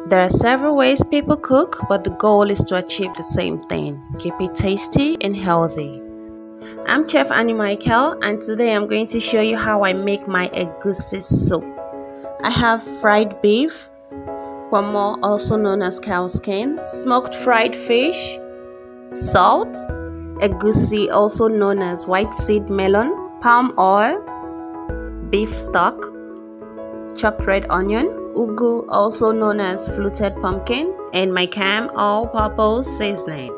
There are several ways people cook, but the goal is to achieve the same thing. Keep it tasty and healthy. I'm Chef Annie Michael, and today I'm going to show you how I make my egusi soup. I have fried beef, Ponmo, also known as cow skin, smoked fried fish, salt, egusi, also known as white seed melon, palm oil, beef stock, chopped red onion, Ugwu, also known as fluted pumpkin, and my cam all-purpose seasoning.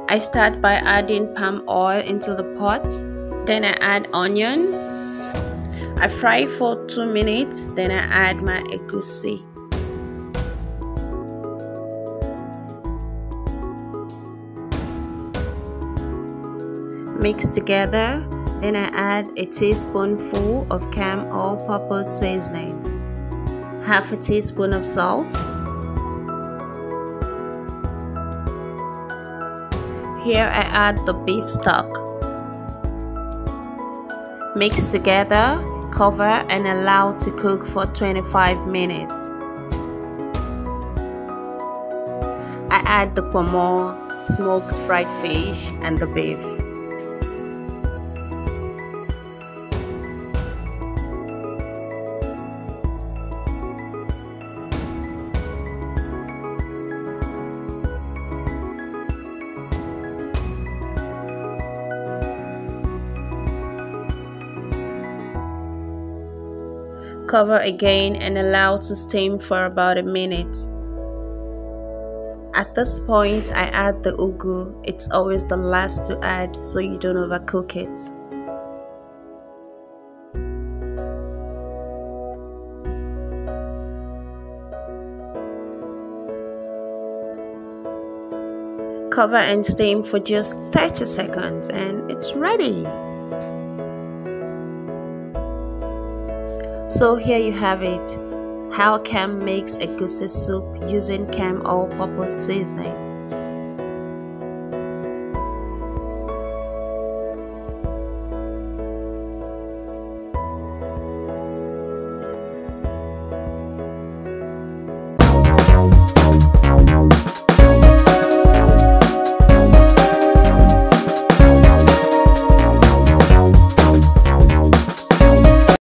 I start by adding palm oil into the pot, then I add onion. I fry for 2 minutes, then I add my egusi. Mix together, then I add a teaspoonful of cam all-purpose seasoning, half a teaspoon of salt. Here I add the beef stock. Mix together, cover and allow to cook for 25 minutes. I add the Ponmo, smoked fried fish and the beef. Cover again and allow to steam for about a minute. At this point, I add the Ugwu. It's always the last to add so you don't overcook it. Cover and steam for just 30 seconds and it's ready. So here you have it, how Cam makes egusi soup using Cam all-purpose seasoning.